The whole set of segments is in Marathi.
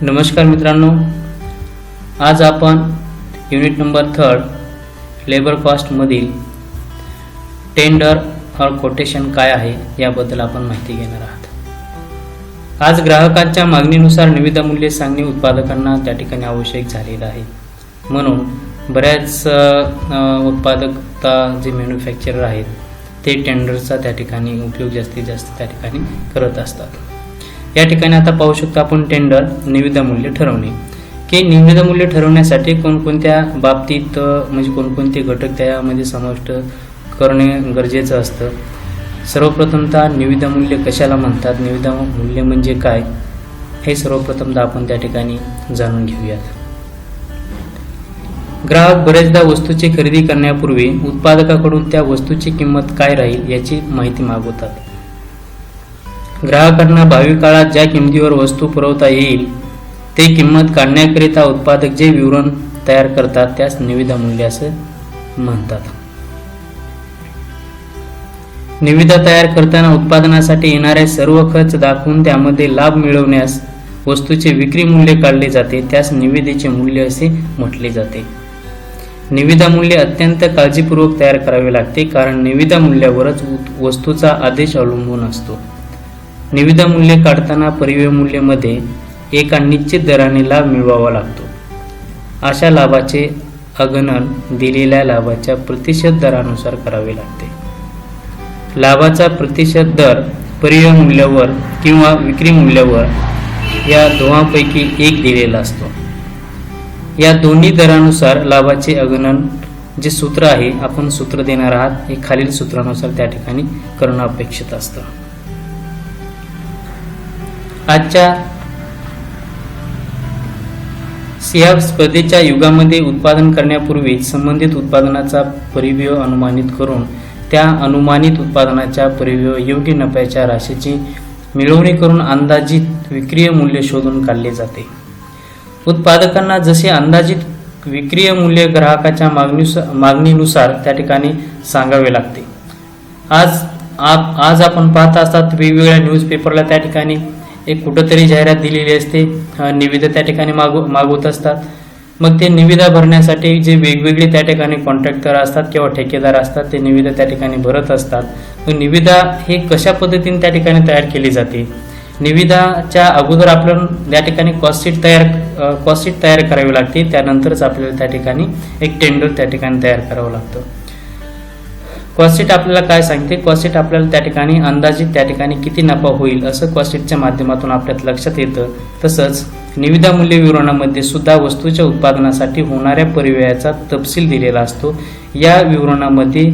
नमस्कार मित्रांनो, आज आपण युनिट नंबर 3 लेबर कॉस्टमधील टेंडर और कोटेशन काय आहे याबद्दल आपण माहिती घेणार आहात। आज ग्राहकांच्या मागणीनुसार निविदा मूल्य सांगणे उत्पादकांना त्या ठिकाणी आवश्यक झालेलं आहे। म्हणून बऱ्याच उत्पादकता जे मॅन्युफॅक्चरर आहेत ते टेंडरचा त्या ठिकाणी उपयोग जास्तीत जास्त त्या ठिकाणी करत असतात। या ठिकाणी आता पाहू शकतो आपण टेंडर निविदा मूल्य ठरवणे की निविदा मूल्य ठरवण्यासाठी कोणकोणत्या बाबतीत म्हणजे कोणकोणते घटक त्यामध्ये समाविष्ट करणे गरजेचं असतं। सर्वप्रथमतः निविदा मूल्य कशाला म्हणतात, निविदा मूल्य म्हणजे काय हे सर्वप्रथमतः आपण त्या ठिकाणी जाणून घेऊयात। ग्राहक बरेचदा वस्तूची खरेदी करण्यापूर्वी उत्पादकाकडून त्या वस्तूची किंमत काय राहील याची माहिती मागवतात। ग्राहकांना भावी काळात ज्या किमतीवर वस्तू पुरवता येईल ते किंमत काढण्याकरिता उत्पादक जे विवरण तयार करतात त्यास निविदा मूल्य असे म्हणतात। निविदा तयार करताना उत्पादनासाठी येणारे सर्व खर्च दाखवून त्यामध्ये लाभ मिळवण्यास वस्तूचे विक्री मूल्य काढले जाते, त्यास निविदेचे मूल्य असे म्हटले जाते। निविदा मूल्य अत्यंत काळजीपूर्वक तयार करावे लागते, कारण निविदा मूल्यावरच वस्तूचा आदेश अवलंबून असतो। निविदा मूल्य काढताना परिव्यय मूल्यामध्ये एका निश्चित दराने लाभ मिळवावा लागतो। अशा लाभाचे आगणन दिलेल्या लाभाच्या प्रतिशत दरानुसार करावे लागते। लाभाचा प्रतिशत दर परिव्यय मूल्यावर किंवा विक्री मूल्यावर या दोघांपैकी एक दिलेला असतो। या दोन्ही दरानुसार लाभाचे आगणन जे सूत्र आहे आपण सूत्र देणार आहात हे खालील सूत्रानुसार त्या ठिकाणी करणं अपेक्षित असतं। आजच्या या स्पर्धेच्या युगामध्ये उत्पादन करण्यापूर्वी संबंधित उत्पादनाचा परिव्यय अनुमानित करून त्या अनुमानित उत्पादनाच्या परिव्यय योग्य नफ्याच्या राशीची मिळवणी करून अंदाजित विक्रीय मूल्य शोधून काढले जाते। उत्पादकांना जसे अंदाजित विक्रीय मूल्य ग्राहकाच्या मागणीनुसार त्या ठिकाणी सांगावे लागते। आज आपण पाहत असतात वेगवेगळ्या न्यूजपेपरला त्या ठिकाणी एक कुठंतरी जाहिरात दिलेली असते, निविदा त्या ठिकाणी मागवत असतात। मग ते निविदा भरण्यासाठी जे वेगवेगळे त्या ठिकाणी कॉन्ट्रॅक्टर असतात किंवा ठेकेदार असतात ते निविदा त्या ठिकाणी भरत असतात। मग निविदा हे कशा पद्धतीने त्या ठिकाणी तयार केली जाते, निविदाच्या अगोदर आपल्याला त्या ठिकाणी कॉस्ट शीट तयार करावी लागते, त्यानंतरच आपल्याला त्या ठिकाणी एक टेंडर त्या ठिकाणी तयार करावं लागतं। कॉस्ट शीट आपल्याला काय सांगते, कॉस्ट शीट आपल्याला त्या ठिकाणी अंदाजित त्या ठिकाणी किती नफा होईल असं कॉस्ट शीटच्या माध्यमातून आपल्याला लक्षात येतं। तसंच निविदा मूल्य विवरणामध्ये सुद्धा वस्तूच्या उत्पादनासाठी होणाऱ्या परिव्ययाचा तपशील दिलेला असतो। या विवरणामध्ये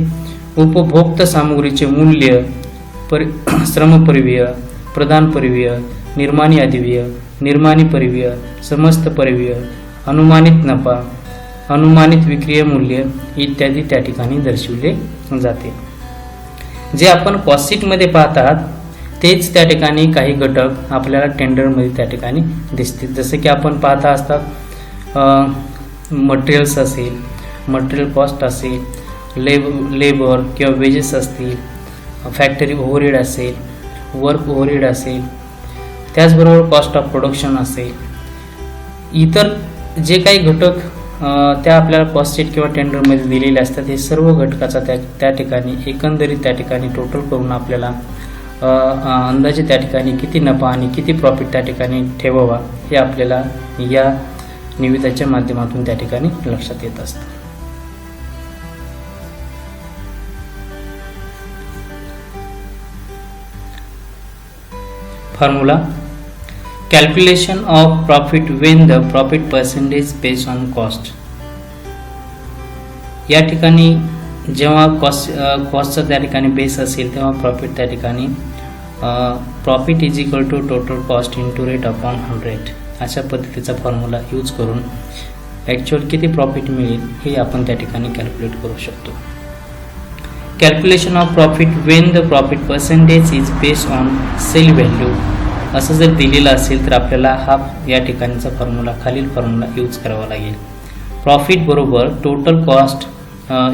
उपभोक्ता सामग्रीचे मूल्य, श्रम परिव्यय, प्रदान परिव्यय, निर्माणी अधिव्यय, निर्माणी परिव्यय, समस्त परिव्यय, अनुमानित नफा, अनुमानित विक्रीय मूल्य इत्यादी त्या ठिकाणी दर्शविले जाते। जे आपण कॉस्ट शीट मध्ये पाहत आहात तेच त्या ठिकाणी काही घटक आपल्याला टेंडर मध्ये त्या ठिकाणी दिसतील। जसे की आपण पाहता असतात मटेरियल्स असेल, मटेरियल कॉस्ट असेल, लेबर किंवा वेजेस असतील, फॅक्टरी ओव्हरहेड असेल, वर्क ओव्हरहेड असेल, त्याचबरोबर कॉस्ट ऑफ प्रोडक्शन असेल, इतर जे काही घटक त्या आपल्याला कॉस्ट शीट किंवा टेंडरमध्ये दिलेले असतात हे सर्व घटकाचा त्या ठिकाणी एकंदरीत त्या ठिकाणी टोटल करून आपल्याला अंदाजे त्या ठिकाणी किती नफा आणि किती प्रॉफिट त्या ठिकाणी ठेवावा हे आपल्याला या निविदाच्या माध्यमातून त्या ठिकाणी लक्षात येत असतं। Formula Calculation of profit when the profit percentage based on cost। या ठिकाणी जेव्हा कॉस्टचा त्या ठिकाणी बेस असेल तेव्हा प्रॉफिट त्या ठिकाणी profit is equal to total cost into rate upon 100 अशा पद्धतीचा फॉर्म्युला यूज करून ॲक्च्युअल किती प्रॉफिट मिळेल हे आपण त्या ठिकाणी कॅल्क्युलेट करू शकतो। Calculation of profit when the profit percentage is based on sale value असं जर दिलेलं असेल तर आपल्याला हा या ठिकाणचा फॉर्म्युला खालील फॉर्म्युला यूज करावा लागेल। प्रॉफिट बरोबर total cost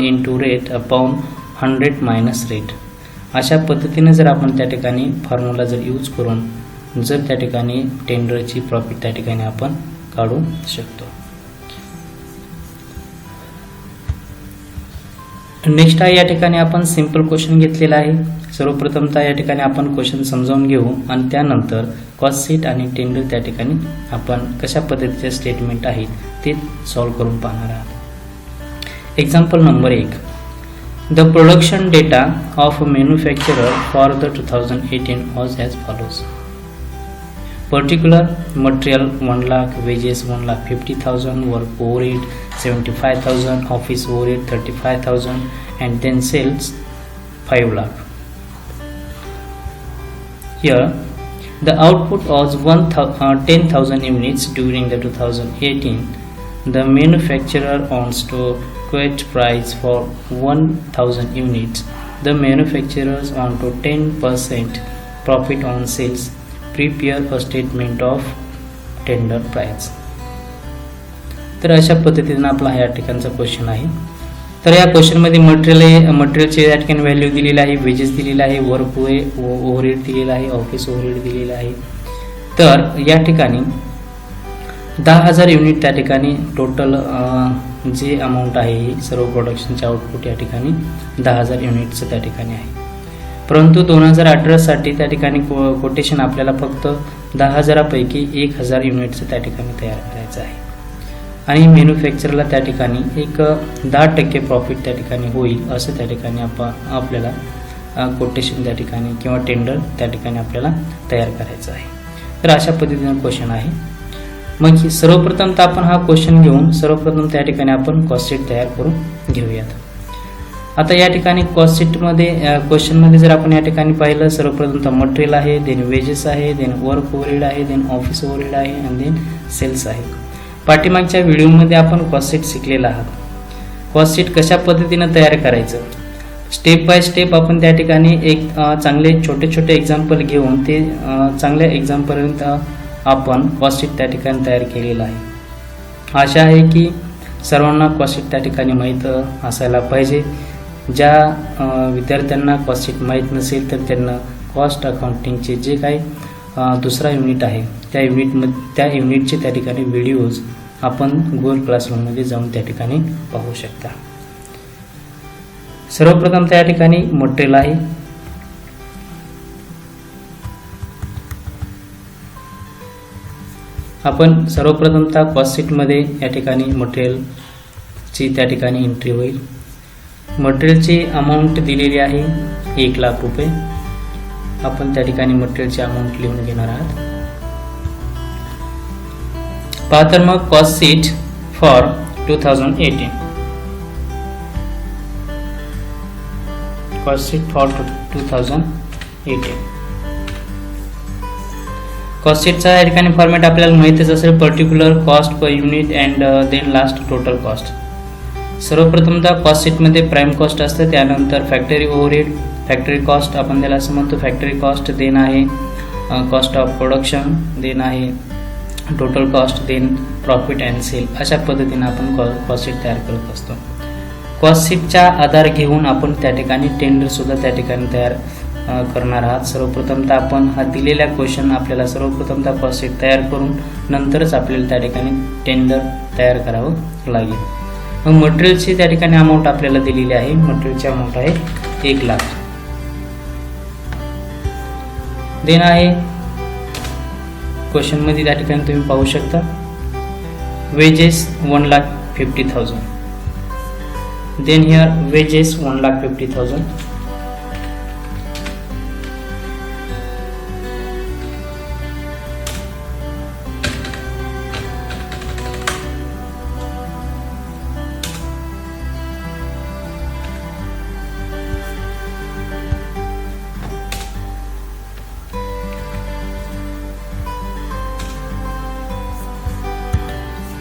into rate upon 100 minus rate अशा पद्धतीने जर आपण त्या ठिकाणी फॉर्म्युला जर यूज करून जर त्या ठिकाणी टेंडरची प्रॉफिट त्या ठिकाणी आपण काढू शकतो. नेक्स्ट आहे, या ठिकाणी आपण सिंपल क्वेश्चन घेतलेला आहे. सर्वप्रथमतः या ठिकाणी आपण क्वेश्चन समजावून घेऊ आणि त्यानंतर कॉस्ट शीट आणि टेंडर त्या ठिकाणी आपण कशा पद्धतीचे स्टेटमेंट आहेत ते सॉल्व्ह करून पाहणार आहात. Example number 1. The production data of manufacturer for the 2018 was as follows. Particular material 1 lakh, wages 1,50,000, work overhead 75,000, office overhead 35,000, and then sales 5 lakh. Here the output was 10,000 units during the 2018. The manufacturer wants to quote price for 1,000 units. The manufacturers want to 10% profit on sales. Prepare a statement of tender price. तर अशा पद्धतीने आपला या ठिकाणचा क्वेश्चन आहे. तर या क्वेश्चनमध्ये मटेरियलचे या ठिकाणी व्हॅल्यू दिलेलं आहे, वेजेस दिलेलं आहे, वर्क ओव्हरहेड दिलेलं आहे, ऑफिस ओव्हरहेड दिलेलं आहे. तर या ठिकाणी 10,000 युनिट त्या ठिकाणी टोटल जे अमाऊंट आहे सर्व प्रोडक्शनचे आउटपुट या ठिकाणी 10,000 युनिटचं त्या ठिकाणी आहे. परंतु 2018 साठी त्या ठिकाणी कोटेशन आपल्याला फक्त 10,000 पैकी 1,000 युनिटचं त्या ठिकाणी तयार करायचं आहे आणि मॅन्युफॅक्चरला त्या ठिकाणी एक 10% प्रॉफिट त्या ठिकाणी होईल असं त्या ठिकाणी आपल्याला कोटेशन त्या ठिकाणी किंवा टेंडर त्या ठिकाणी आपल्याला तयार करायचं आहे. तर अशा पद्धतीने क्वेश्चन आहे. मग सर्वप्रथम तर आपण हा क्वेश्चन घेऊन सर्वप्रथम त्या ठिकाणी आपण कॉस्ट शीट तयार करून घेऊयात. आता या ठिकाणी कॉस्ट शीटमध्ये क्वेश्चनमध्ये जर आपण या ठिकाणी पाहिलं, सर्वप्रथम तर मटेरियल आहे, देन वेजेस आहे, देन वर्क ओव्हरहेड आहे, देन ऑफिस ओव्हरहेड आहे आणि देन सेल्स आहे. पाठीमागच्या व्हिडिओमध्ये आपण कॉस्ट शीट शिकलेला आहात. कॉस्ट शीट कशा पद्धतीनं तयार करायचं स्टेप बाय स्टेप आपण त्या ठिकाणी एक चांगले छोटे छोटे एक्झाम्पल घेऊन ते चांगल्या एक्झामपर्यंत आपण कॉस्ट शीट त्या ठिकाणी तयार केलेलं आहे. आशा आहे की सर्वांना कॉस्ट शीट त्या ठिकाणी माहीत असायला पाहिजे. ज्या विद्यार्थ्यांना कॉस्ट शीट माहीत नसेल तर त्यांना कॉस्ट अकाउंटिंगचे जे काही दुसरा युनिट आहे त्या युनिटचे त्या ठिकाणी व्हिडिओज आपण गुगल क्लासरूममध्ये जाऊन त्या ठिकाणी पाहू शकता. सर्वप्रथम त्या ठिकाणी मटेरियल आहे. आपण सर्वप्रथमतः कॉस्ट शीटमध्ये या ठिकाणी मटेरियलची त्या ठिकाणी एंट्री होईल. मटेरियलची अमाऊंट दिलेली आहे 1 लाख रुपये. आपण त्या ठिकाणी मटेरियलची अमाऊंट लिहून घेणार आहात. पहा तर मग cost sheet for 2018. Cost sheet for 2018. Cost शीटचा या ठिकाणी फॉर्मॅट आपल्याला माहितीच असेल. Particular cost per unit and then last total cost. सर्वप्रथमतः कॉस्ट शीटमध्ये प्राईम कॉस्ट असतं, त्यानंतर फॅक्टरी ओव्हरहेड, फॅक्टरी कॉस्ट आपण त्याला असं म्हणतो, फॅक्टरी कॉस्ट देन आहे कॉस्ट ऑफ प्रोडक्शन, देन आहे total cost, then profit and sale. अशा पद्धतीने आपण कॉस्ट शीट तयार करत असतो. कॉस्ट शीटचा आधार घेऊन आपण त्या ठिकाणी टेंडर सुद्धा त्या ठिकाणी तयार करणार आहात. सर्वप्रथमतः आपण हा दिलेला क्वेश्चन आपल्याला सर्वप्रथमतः कॉस्ट शीट तयार करून नंतरच आपल्याला त्या ठिकाणी टेंडर तयार करावं लागेल. मग मटेरियलची त्या ठिकाणी अमाऊंट आपल्याला दिलेली आहे. मटेरियलची अमाऊंट आहे 1 लाख. देन आहे क्वेश्चनमध्ये त्या ठिकाणी तुम्ही पाहू शकता wages 1,50,000. Then here wages 1,50,000.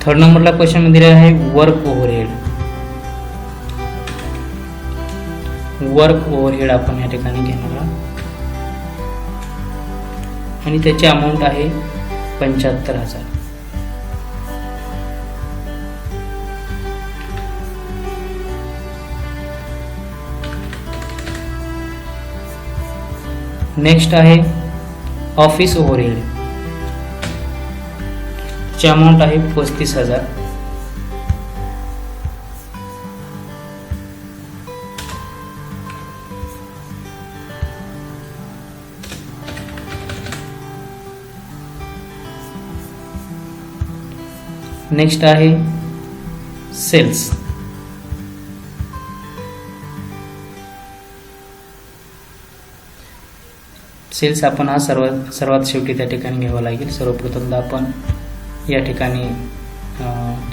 Third नंबरला क्वेश्चन मध्ये आहे वर्क ओव्हरहेड. वर्क ओव्हरहेड आपण या ठिकाणी घेणार आहोत आणि त्याची अमाऊंट आहे 75,000. नेक्स्ट आहे ऑफिस ओव्हरहेड ची अमाऊंट आहे 35,000. नेक्स्ट आहे सेल्स. सेल्स आपण हा सर्वात शेवटी त्या ठिकाणी घ्यावा लागेल. सर्वप्रथम आपण या ठिकाणी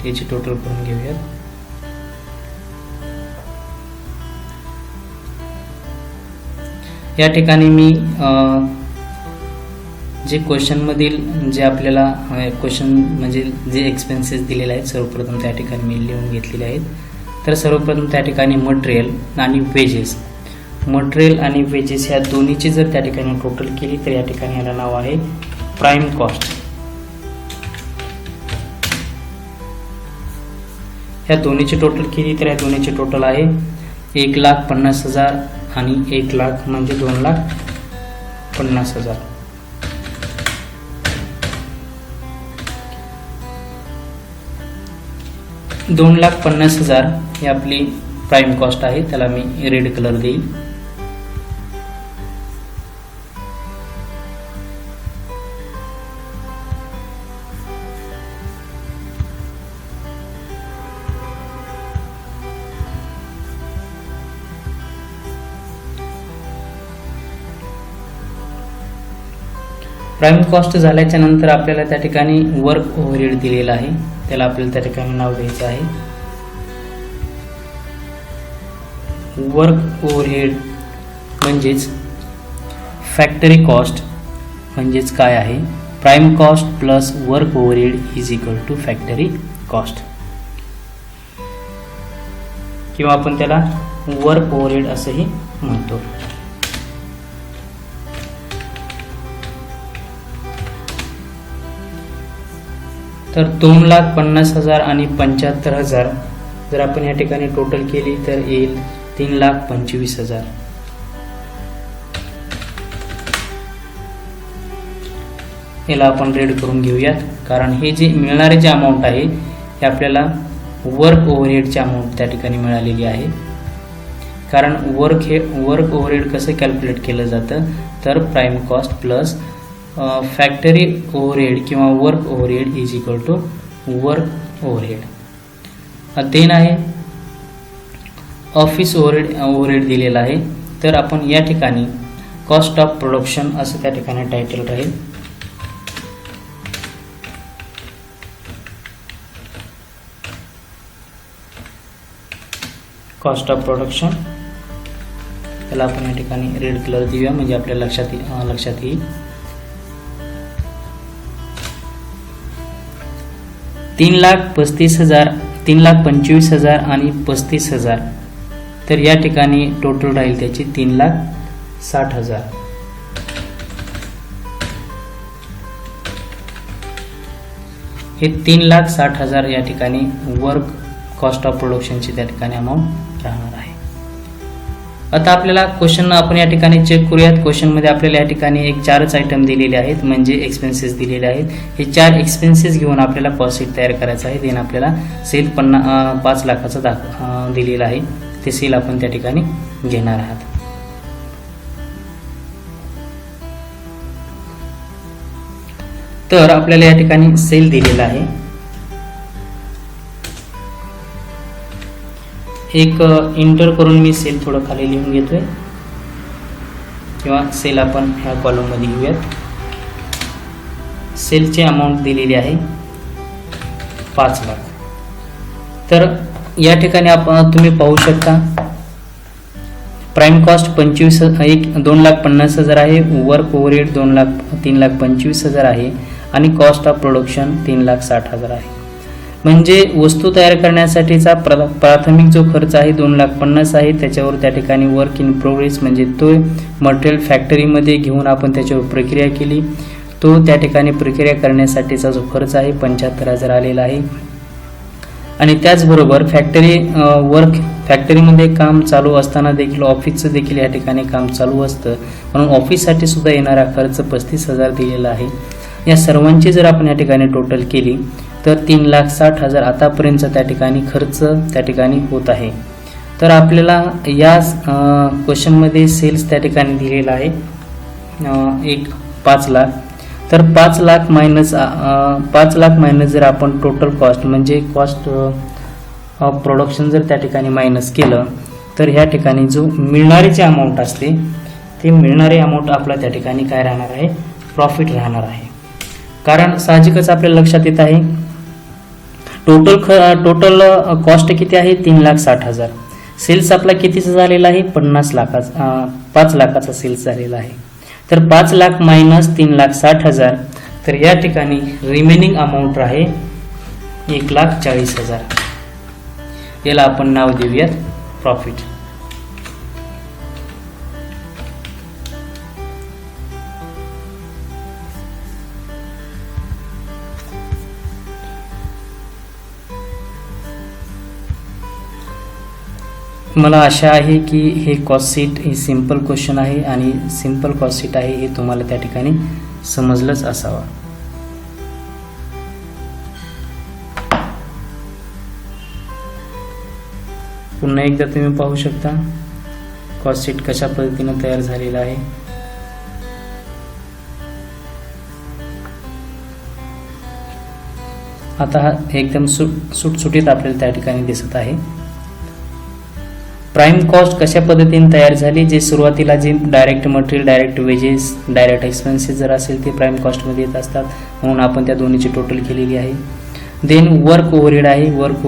याची टोटल करून घेऊयात. या ठिकाणी मी जे क्वेश्चनमधील जे आपल्याला क्वेश्चन म्हणजे जे एक्सपेन्सेस दिलेले आहेत सर्वप्रथम त्या ठिकाणी मी लिहून घेतलेले आहेत. तर सर्वप्रथम त्या ठिकाणी मटेरियल आणि वेजेस, मटेरियल आणि वेजेस ह्या दोन्हीची जर त्या ठिकाणी टोटल केली तर या ठिकाणी याला नाव आहे प्राइम कॉस्ट. ह्या दोन्हीची टोटल केली तर या दोन्हीची टोटल आहे 1,50,000 आणि 1,00,000 म्हणजे 2,50,000. $2,50,000 ही आपली प्राइम कॉस्ट आहे. त्याला मी रेड कलर देईल. प्राइम कॉस्ट झाल्याच्या नंतर आपल्याला त्या ठिकाणी वर्क ओव्हरहेड दिलेला आहे. त्याला आपल्याला त्या ठिकाणी नाव द्यायचं आहे वर्क ओव्हरहेड. म्हणजेच फॅक्टरी कॉस्ट म्हणजेच काय आहे, prime cost plus work overhead is equal to factory cost, किंवा आपण त्याला वर्क ओव्हरहेड असंही म्हणतो. तर 2,50,000 आणि 75,000 जर आपण या ठिकाणी टोटल केली तर येईल 3,25,000. याला आपण रेड करून घेऊयात, कारण हे जे मिळणारे जे अमाऊंट आहे हे आपल्याला वर्क ओव्हरहेडची अमाऊंट त्या ठिकाणी मिळालेली आहे. कारण वर्क ओव्हरहेड कसं कॅल्क्युलेट केलं जातं तर prime cost plus factory overhead किंवा work overhead is equal to work overhead. Then आहे ऑफिस ओव्हरहेड दिलेला आहे. तर आपण या ठिकाणी कॉस्ट ऑफ प्रोडक्शन असं त्या ठिकाणी टायटल राहील. कॉस्ट ऑफ प्रोडक्शन त्याला आपण या ठिकाणी रेड कलर देऊया म्हणजे आपल्या लक्षात येईल. 3,35,000, 3,25,000 आणि 35,000. तर या ठिकाणी टोटल राहील त्याची 3,60,000. हे 3,60,000 या ठिकाणी वर्क कॉस्ट ऑफ प्रोडक्शनची त्या ठिकाणी अमाऊंट राहणार आहे. आता आपल्याला क्वेश्चन आपण या ठिकाणी चेक करूयात. क्वेश्चनमध्ये आपल्याला या ठिकाणी एक 4च आयटम दिलेले आहेत म्हणजे एक्सपेन्सेस दिलेले आहेत. हे 4 एक्सपेन्सेस घेऊन आपल्याला कॉस्ट शीट तयार करायचं आहे. देन आपल्याला सेल 5 लाखाचा दिलेला आहे. ते सेल आपण त्या ठिकाणी घेणार आहात. तर आपल्याला या ठिकाणी सेल दिलेला आहे. एक इंटर करून मी सेल थोडं खाली लिहून घेतोय किंवा सेल आपण ह्या कॉलममध्ये घेऊयात. सेलची अमाऊंट दिलेली आहे 5 लाख. तर या ठिकाणी तुम्ही पाहू शकता प्राइम कॉस्ट 2,50,000 आहे, वर्क ओव्हरहेड 3,25,000 आहे आणि कॉस्ट ऑफ प्रोडक्शन 3,60,000 आहे. म्हणजे वस्तू तयार करण्यासाठीचा प्राथमिक जो खर्च आहे 2,50,000 आहे. त्याच्यावर त्या ठिकाणी वर्क इन प्रोग्रेस म्हणजे तो मटेरियल फॅक्टरीमध्ये घेऊन आपण त्याच्यावर प्रक्रिया केली, तो त्या ठिकाणी प्रक्रिया करण्यासाठीचा जो खर्च आहे 75,000 आलेला आहे. आणि त्याचबरोबर फॅक्टरीमध्ये काम चालू असताना देखील ऑफिसचं देखील या ठिकाणी काम चालू असतं, म्हणून ऑफिससाठी सुद्धा येणारा खर्च 35,000 दिलेला आहे. या सर्वांची जर आपण या ठिकाणी टोटल केली तर 3,60,000 आतापर्यंतचा त्या ठिकाणी खर्च त्या ठिकाणी होत आहे. तर आपल्याला या क्वेश्चनमध्ये सेल्स त्या ठिकाणी दिलेला आहे 5 लाख. तर 5 लाख मायनस जर आपण टोटल कॉस्ट म्हणजे कॉस्ट ऑफ प्रोडक्शन जर त्या ठिकाणी मायनस केलं तर ह्या ठिकाणी जो मिळणारी जी अमाऊंट असते ते मिळणारे अमाऊंट आपला त्या ठिकाणी काय राहणार आहे, प्रॉफिट राहणार आहे. कारण साहजिकच आपल्या लक्षात येत आहे टोटल कॉस्ट किती आहे 3,60,000. सेल्स आपला कितीचा झालेला आहे 5 लाखाचा सेल्स झालेला आहे. तर 5 लाख मायनस 3,60,000, तर या ठिकाणी रिमेनिंग अमाऊंट आहे 1,40,000. याला आपण नाव देऊयात प्रॉफिट. मला आशा आहे की हे कॉस्ट शीट ही सिंपल क्वेश्चन आहे आणि सिंपल कॉस्ट शीट आहे हे तुम्हाला त्या ठिकाणी समजलंच असावं. पुन्हा एकदा तुम्ही पाहू शकता कॉस्ट शीट कशा पद्धतीने तयार झालेला आहे. आता हा एकदम सुटसुटीत आपल्याला त्या ठिकाणी दिसत आहे. प्राइम कॉस्ट कशा पद्धतीने तयार झाली, जे सुरुवातीला जे direct material, direct wedges, direct expenses जर असेल ते प्राइम कॉस्टमध्ये येत असतात, म्हणून आपण त्या दोन्हीची टोटल केलेली आहे. देन वर्क ओव्हरहेड आहे, वर्क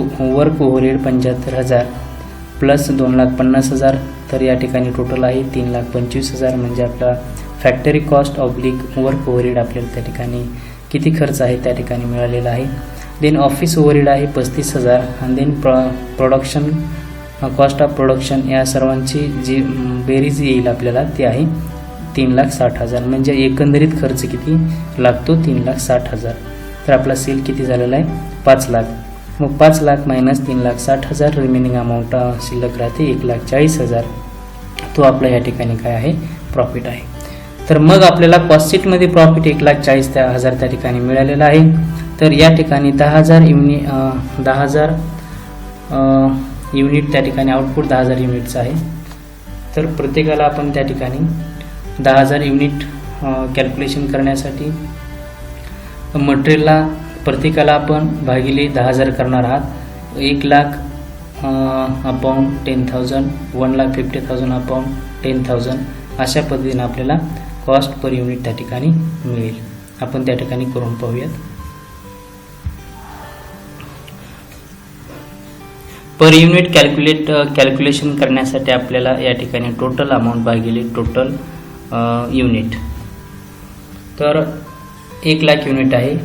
ओव्हरहेड 75,000 प्लस 2,50,000, तर या ठिकाणी टोटल आहे 3,25,000. म्हणजे आपला factory cost oblique work overhead आपल्याला त्या ठिकाणी किती खर्च आहे त्या ठिकाणी मिळालेला आहे. देन ऑफिस ओव्हरहेड आहे 35,000 आणि then production cost of production या सर्वांची जी बेरीज येईल आपल्याला ती आहे 3,60,000. म्हणजे एकंदरीत खर्च किती लागतो 3,60,000. तर आपला सेल किती झालेला आहे 5 लाख. मग 5 लाख मायनस 3,60,000 रिमेनिंग अमाऊंट शिल्लक राहते 1,40,000. तो आपला या ठिकाणी काय आहे प्रॉफिट आहे. तर मग आपल्याला कॉस्ट शीटमध्ये प्रॉफिट 1,40,000 त्या ठिकाणी मिळालेला आहे. तर या ठिकाणी 10,000 युनिट त्या ठिकाणी आउटपुट 10,000 युनिटचं आहे. तर प्रत्येकाला आपण त्या ठिकाणी 10,000 युनिट कॅल्क्युलेशन करण्यासाठी मटेरियलला प्रत्येकाला आपण भागिले 10,000 करणार आहात. 1 लाख अपॉन 10,000, 1,50,000 अपॉन 10,000 अशा पद्धतीने आपल्याला कॉस्ट पर युनिट त्या ठिकाणी मिळेल. आपण त्या ठिकाणी करून पाहूयात. पर युनिट कॅल्क्युलेशन करण्यासाठी आपल्याला या ठिकाणी टोटल अमाऊंट भागिले टोटल युनिट. तर 1 लाख युनिट आहे,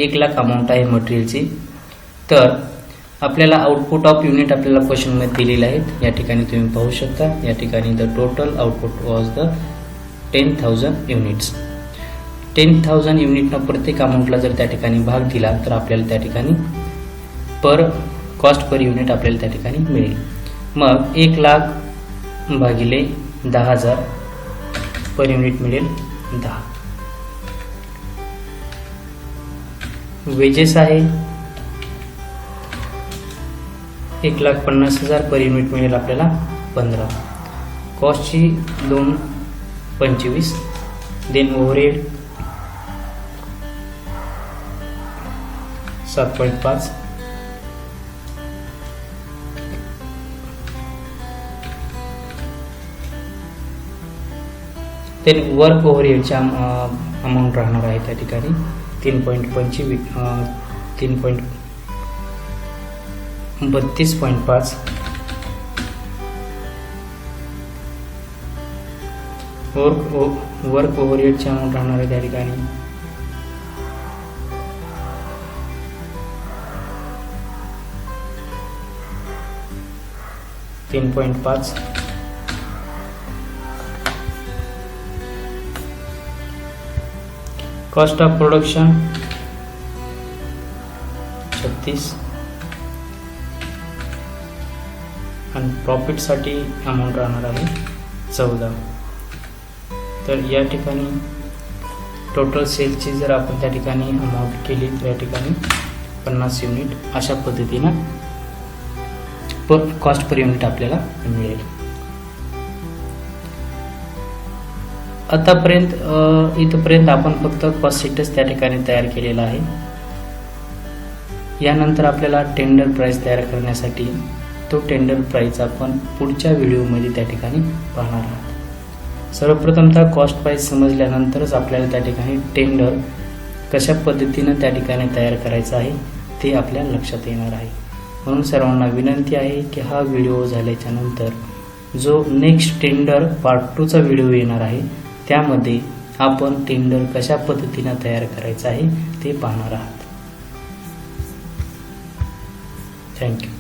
1 लाख अमाऊंट आहे मटेरियलची. तर आपल्याला आउटपुट ऑफ युनिट आपल्याला क्वेश्चनमध्ये दिलेले आहेत. या ठिकाणी तुम्ही पाहू शकता. या ठिकाणी the total output was the 10,000 units. 10,000 युनिटनं प्रत्येक अमाऊंटला जर त्या ठिकाणी भाग दिला तर आपल्याला त्या ठिकाणी कॉस्ट पर युनिट आपल्याला त्या ठिकाणी मिळेल. मग 1 लाख भागिले 10,000 पर युनिट मिळेल 10. वेजेस आहे 1,50,000 पर युनिट मिळेल आपल्याला 15. कॉस्टची 2,25. Then overhead 7.5. देन वर्क ओव्हरहेडच्या अमाऊंट राहणार आहे त्या ठिकाणी 3.32.5. वर्क ओव्हरहेडची अमाऊंट राहणार आहे त्या ठिकाणी 3.5. Cost of production 36. आणि प्रॉफिटसाठी अमाऊंट राहणार आहे 14. तर या ठिकाणी टोटल सेलची जर आपण त्या ठिकाणी अमाऊंट केली तर या ठिकाणी 50 युनिट अशा पद्धतीनं कॉस्ट पर युनिट आपल्याला मिळेल. आतापर्यंत इथपर्यंत आपण फक्त कॉस्ट शीटच त्या ठिकाणी तयार केलेला आहे. यानंतर आपल्याला टेंडर प्राइस तयार करण्यासाठी तो टेंडर प्राइस आपण पुढच्या व्हिडिओमध्ये त्या ठिकाणी पाहणार आहोत. सर्वप्रथमतः कॉस्ट प्राइस समजल्यानंतरच आपल्याला त्या ठिकाणी टेंडर कशा पद्धतीनं त्या ठिकाणी तयार करायचं आहे ते आपल्या लक्षात येणार आहे. म्हणून सर्वांना विनंती आहे की हा व्हिडिओ झाल्याच्या नंतर जो नेक्स्ट टेंडर पार्ट 2चा व्हिडिओ येणार आहे त्यामध्ये आपण टेंडर कशा पद्धतीने तयार करायचं आहे ते पाहणार आहात. थँक्यू.